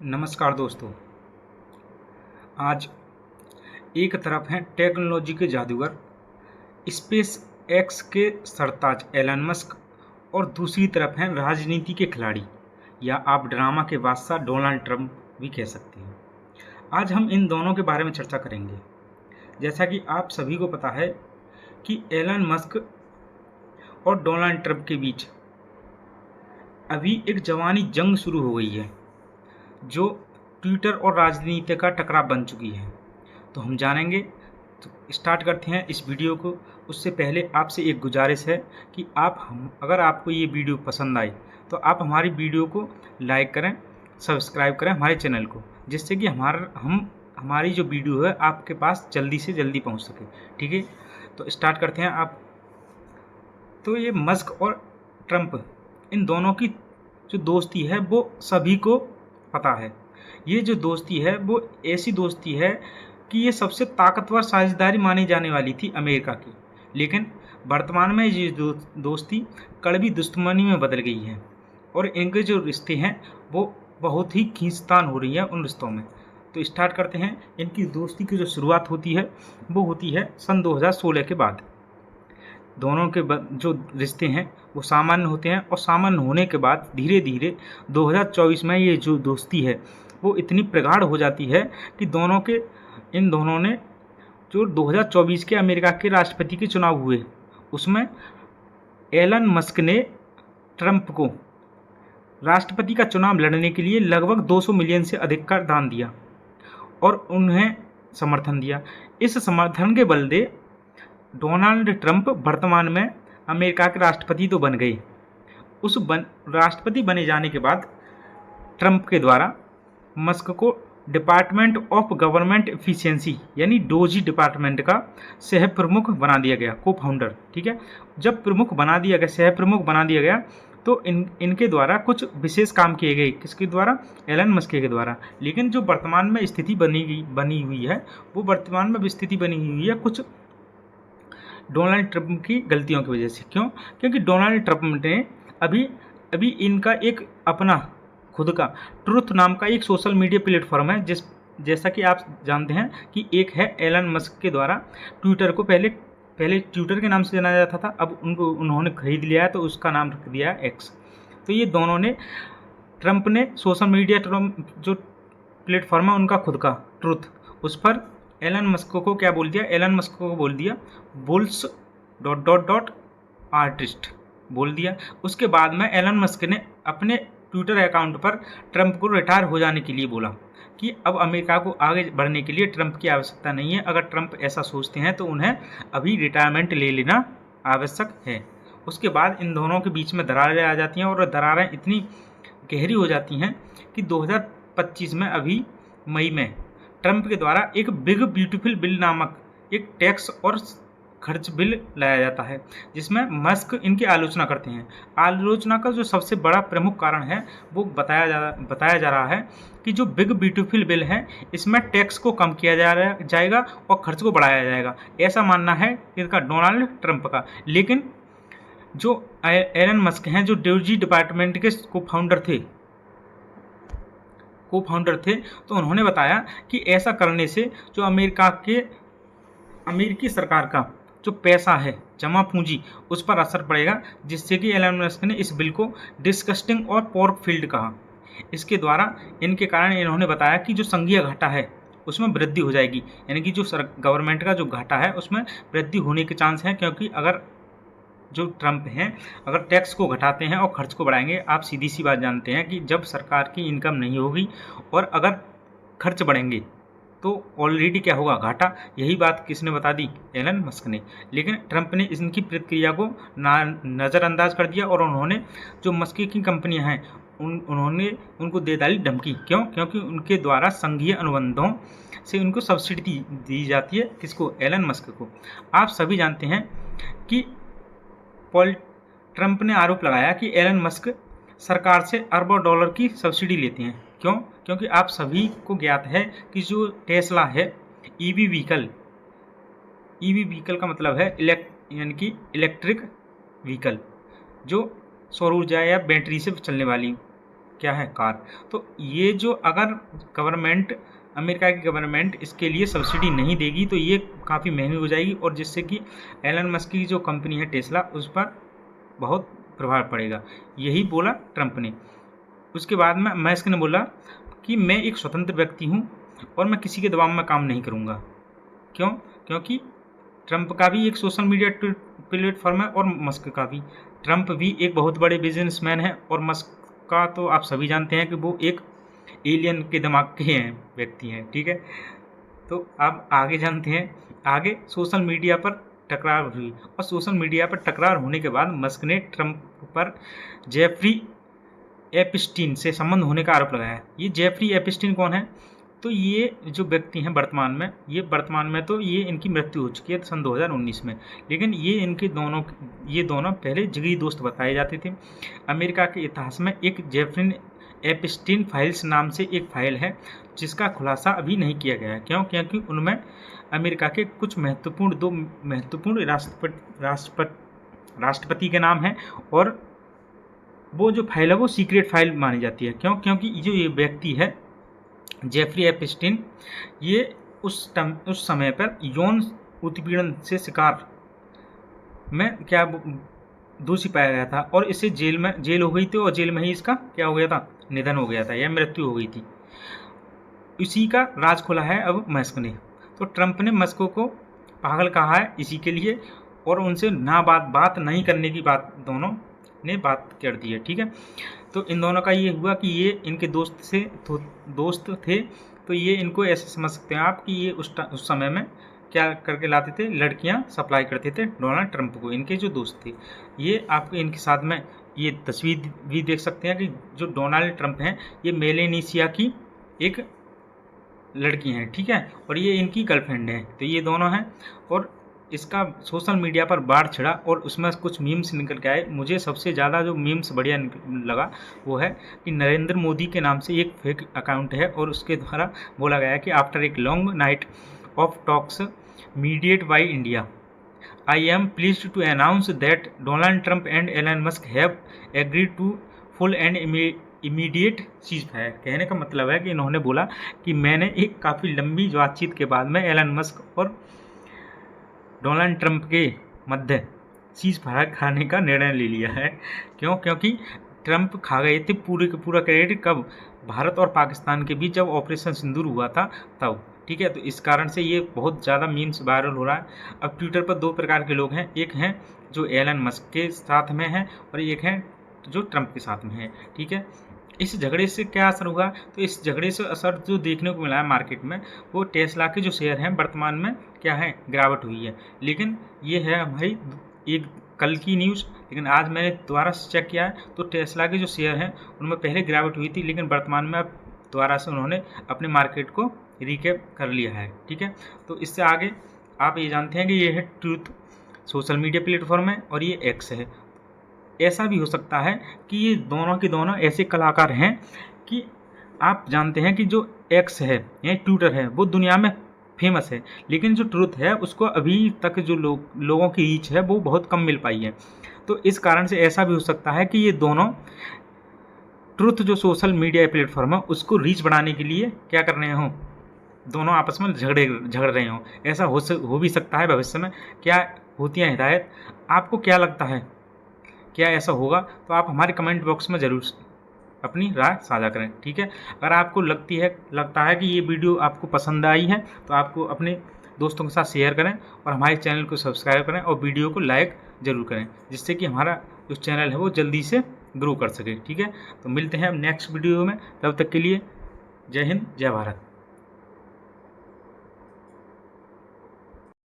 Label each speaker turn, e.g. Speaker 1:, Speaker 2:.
Speaker 1: नमस्कार दोस्तों। आज एक तरफ हैं टेक्नोलॉजी के जादूगर स्पेस एक्स के सरताज एलन मस्क और दूसरी तरफ हैं राजनीति के खिलाड़ी या आप ड्रामा के बादशाह डोनाल्ड ट्रंप भी कह सकते हैं। आज हम इन दोनों के बारे में चर्चा करेंगे। जैसा कि आप सभी को पता है कि एलन मस्क और डोनाल्ड ट्रंप के बीच अभी एक जवानी जंग शुरू हो गई है जो ट्विटर और राजनीति का टकराव बन चुकी है। तो हम जानेंगे। तो स्टार्ट करते हैं इस वीडियो को। उससे पहले आपसे एक गुजारिश है कि अगर आपको ये वीडियो पसंद आए तो आप हमारी वीडियो को लाइक करें, सब्सक्राइब करें हमारे चैनल को, जिससे कि हमारी जो वीडियो है आपके पास जल्दी से जल्दी पहुंच सके। ठीक है, तो स्टार्ट करते हैं। तो ये मस्क और ट्रंप, इन दोनों की जो दोस्ती है वो सभी को पता है। ये जो दोस्ती है वो ऐसी दोस्ती है कि ये सबसे ताकतवर साझेदारी मानी जाने वाली थी अमेरिका की, लेकिन वर्तमान में ये दोस्ती कड़वी दुश्मनी में बदल गई है और इनके जो रिश्ते हैं वो बहुत ही खींचतान हो रही है उन रिश्तों में। तो स्टार्ट करते हैं। इनकी दोस्ती की जो शुरुआत होती है वो होती है सन 2016 के बाद। दोनों के जो रिश्ते हैं वो सामान्य होते हैं और सामान्य होने के बाद धीरे धीरे 2024 में ये जो दोस्ती है वो इतनी प्रगाढ़ हो जाती है कि इन दोनों ने जो 2024 के अमेरिका के राष्ट्रपति के चुनाव हुए उसमें एलन मस्क ने ट्रंप को राष्ट्रपति का चुनाव लड़ने के लिए लगभग 200 मिलियन से अधिक का दान दिया और उन्हें समर्थन दिया। इस समर्थन के बलदे डोनाल्ड ट्रंप वर्तमान में अमेरिका के राष्ट्रपति तो बन गए। राष्ट्रपति बने जाने के बाद ट्रंप के द्वारा मस्क को डिपार्टमेंट ऑफ गवर्नमेंट एफिशिएंसी यानी डोजी डिपार्टमेंट का सह प्रमुख बना दिया गया, को फाउंडर। ठीक है, जब प्रमुख बना दिया गया, सह प्रमुख बना दिया गया, तो इनके द्वारा कुछ विशेष काम किए गए। किसके द्वारा? एलन मस्क के द्वारा। लेकिन जो वर्तमान में स्थिति बनी हुई है वो वर्तमान में स्थिति बनी हुई है कुछ डोनाल्ड ट्रंप की गलतियों की वजह से। क्यों? क्योंकि डोनाल्ड ट्रंप ने अभी इनका एक अपना खुद का ट्रुथ नाम का एक सोशल मीडिया प्लेटफॉर्म है, जैसा कि आप जानते हैं कि एक है एलन मस्क के द्वारा ट्विटर को पहले ट्विटर के नाम से जाना जाता था, अब उन्होंने खरीद लिया है तो उसका नाम रख दिया है एक्स। तो ये दोनों ने, ट्रंप ने सोशल मीडिया जो प्लेटफॉर्म है उनका खुद का ट्रुथ, उस पर एलन मस्क को क्या बोल दिया? एलन मस्क को बोल दिया बुल्स ... आर्टिस्ट बोल दिया। उसके बाद में एलन मस्क ने अपने ट्विटर अकाउंट पर ट्रंप को रिटायर हो जाने के लिए बोला कि अब अमेरिका को आगे बढ़ने के लिए ट्रंप की आवश्यकता नहीं है। अगर ट्रंप ऐसा सोचते हैं तो उन्हें अभी रिटायरमेंट ले लेना आवश्यक है। उसके बाद इन दोनों के बीच में दरारें आ जाती हैं और दरारें इतनी गहरी हो जाती हैं कि 2025 में अभी मई में ट्रंप के द्वारा एक बिग ब्यूटीफुल बिल नामक एक टैक्स और खर्च बिल लाया जाता है, जिसमें मस्क इनकी आलोचना करते हैं। आलोचना का जो सबसे बड़ा प्रमुख कारण है वो बताया जा रहा है कि जो बिग ब्यूटीफुल बिल है इसमें टैक्स को कम किया जाएगा और खर्च को बढ़ाया जाएगा, ऐसा मानना है इनका, डोनाल्ड ट्रंप का। लेकिन जो एलन मस्क हैं, जो डोजी डिपार्टमेंट के को फाउंडर थे, तो उन्होंने बताया कि ऐसा करने से जो अमेरिकी सरकार का जो पैसा है, जमा पूंजी, उस पर असर पड़ेगा, जिससे कि एलन मस्क ने इस बिल को डिस्गस्टिंग और पोर्क फील्ड कहा। इसके द्वारा इनके कारण इन्होंने बताया कि जो संघीय घाटा है उसमें वृद्धि हो जाएगी, यानी कि जो गवर्नमेंट का जो घाटा है उसमें वृद्धि होने के चांस हैं। क्योंकि अगर जो ट्रंप हैं अगर टैक्स को घटाते हैं और खर्च को बढ़ाएंगे, आप सीधी सी बात जानते हैं कि जब सरकार की इनकम नहीं होगी और अगर खर्च बढ़ेंगे तो ऑलरेडी क्या होगा? घाटा। यही बात किसने बता दी? एलन मस्क ने। लेकिन ट्रंप ने इनकी प्रतिक्रिया को नज़रअंदाज कर दिया और उन्होंने जो मस्क की कंपनियां हैं उन्होंने उनको दे डाली धमकी। क्यों? क्योंकि उनके द्वारा संघीय अनुबंधों से उनको सब्सिडी दी जाती है। किसको? एलन मस्क को। आप सभी जानते हैं कि ट्रंप ने आरोप लगाया कि एलन मस्क सरकार से अरबों डॉलर की सब्सिडी लेते हैं। क्यों? क्योंकि आप सभी को ज्ञात है कि जो टेस्ला है ईवी व्हीकल का मतलब है यानी कि इलेक्ट्रिक व्हीकल, जो सौर ऊर्जा या बैटरी से चलने वाली क्या है, कार। तो ये जो अगर गवर्नमेंट, अमेरिका की गवर्नमेंट इसके लिए सब्सिडी नहीं देगी तो ये काफ़ी महंगी हो जाएगी, और जिससे कि एलन मस्क की जो कंपनी है टेस्ला उस पर बहुत प्रभाव पड़ेगा। यही बोला ट्रंप ने। उसके बाद में मस्क ने बोला कि मैं एक स्वतंत्र व्यक्ति हूँ और मैं किसी के दबाव में काम नहीं करूँगा। क्यों? क्योंकि ट्रंप का भी एक सोशल मीडिया प्लेटफॉर्म है और मस्क का भी। ट्रंप भी एक बहुत बड़े बिजनेसमैन है और मस्क का तो आप सभी जानते हैं कि वो एक एलियन के दिमाग के हैं व्यक्ति हैं, ठीक है। तो आप आगे जानते हैं, आगे सोशल मीडिया पर टकरार हुई, और सोशल मीडिया पर टकरार होने के बाद मस्क ने ट्रंप पर जेफरी एपस्टीन से संबंध होने का आरोप लगाया। ये जेफरी एपस्टीन कौन है? तो ये जो व्यक्ति हैं वर्तमान में तो ये इनकी मृत्यु हो चुकी है सन 2019 में, लेकिन ये दोनों पहले जिगरी दोस्त बताए जाते थे। अमेरिका के इतिहास में एक जेफरी एपस्टीन फाइल्स नाम से एक फाइल है जिसका खुलासा अभी नहीं किया गया है। क्यों? क्योंकि उनमें अमेरिका के कुछ दो महत्वपूर्ण राष्ट्रपति के नाम है, और वो जो फाइल है वो सीक्रेट फाइल मानी जाती है। क्यों? क्योंकि जो ये व्यक्ति है जेफरी एपस्टीन, ये उस समय पर यौन उत्पीड़न से शिकार में दोषी पाया गया था, और इसे जेल हो गई थी, और जेल में ही इसका क्या हो गया था, निधन हो गया था या मृत्यु हो गई थी। इसी का राज खुला है अब मस्क ने। तो ट्रंप ने मस्क को पागल कहा है इसी के लिए, और उनसे बात नहीं करने की बात दोनों ने बात कर दी है, ठीक है। तो इन दोनों का ये हुआ कि ये इनके दोस्त थे, तो ये इनको ऐसे समझ सकते हैं आप कि ये उस समय में क्या करके लाते थे, लड़कियां सप्लाई करते थे डोनाल्ड ट्रंप को, इनके जो दोस्त थे। ये आपको इनके साथ में ये तस्वीर भी देख सकते हैं कि जो डोनाल्ड ट्रंप हैं ये मेलेनेशिया की एक लड़की हैं, ठीक है, और ये इनकी गर्लफ्रेंड है। तो ये दोनों हैं, और इसका सोशल मीडिया पर बाढ़ छिड़ा और उसमें कुछ मीम्स निकल के आए। मुझे सबसे ज़्यादा जो मीम्स बढ़िया लगा वो है कि नरेंद्र मोदी के नाम से एक फेक अकाउंट है, और उसके द्वारा बोला गया है कि आफ्टर एक long night of talks mediated by India, I am pleased to announce that Donald Trump and Elon Musk have agreed to full and immediate ceasefire. कहने का मतलब है कि इन्होंने बोला कि मैंने एक काफ़ी लंबी बातचीत के बाद में एलन मस्क और डोनाल्ड ट्रंप के मध्य सीज फायर खाने का निर्णय ले लिया है। क्यों? क्योंकि ट्रंप खा गए थे पूरे का पूरा क्रेडिट कब, भारत और पाकिस्तान के बीच जब ऑपरेशन सिंदूर हुआ था तब, ठीक है। तो इस कारण से ये बहुत ज़्यादा मीम्स वायरल हो रहा है। अब ट्विटर पर दो प्रकार के लोग हैं, एक हैं जो एलन मस्क के साथ में हैं और एक हैं जो ट्रंप के साथ में हैं, ठीक है। इस झगड़े से क्या असर हुआ? तो इस झगड़े से असर जो देखने को मिला है मार्केट में, वो टेस्ला के जो शेयर हैं वर्तमान में क्या है, गिरावट हुई है। लेकिन ये है हमारी एक कल की न्यूज़, लेकिन आज मैंने दोबारा से चेक किया है तो टेस्ला के जो शेयर हैं उनमें पहले गिरावट हुई थी, लेकिन वर्तमान में अब दोबारा से उन्होंने अपने मार्केट को रिकैप कर लिया है, ठीक है। तो इससे आगे आप ये जानते हैं कि ये है ट्रूथ सोशल मीडिया प्लेटफॉर्म है और ये एक्स है। ऐसा भी हो सकता है कि ये दोनों के दोनों ऐसे कलाकार हैं कि आप जानते हैं कि जो एक्स है या ट्विटर है वो दुनिया में फेमस है, लेकिन जो ट्रुथ है उसको अभी तक जो लोगों की रीच है वो बहुत कम मिल पाई है। तो इस कारण से ऐसा भी हो सकता है कि ये दोनों ट्रुथ जो सोशल मीडिया प्लेटफॉर्म है उसको रीच बढ़ाने के लिए क्या कर रहे हों, दोनों आपस में झगड़ रहे हों। ऐसा हो भी सकता है भविष्य में। क्या होती है हिदायत? आपको क्या लगता है, क्या ऐसा होगा? तो आप हमारे कमेंट बॉक्स में ज़रूर अपनी राय साझा करें, ठीक है। अगर आपको लगता है कि ये वीडियो आपको पसंद आई है तो आपको अपने दोस्तों के साथ शेयर करें और हमारे चैनल को सब्सक्राइब करें और वीडियो को लाइक ज़रूर करें, जिससे कि हमारा जो चैनल है वो जल्दी से ग्रो कर सके, ठीक है। तो मिलते हैं अब नेक्स्ट वीडियो में, तब तक के लिए जय हिंद जय भारत।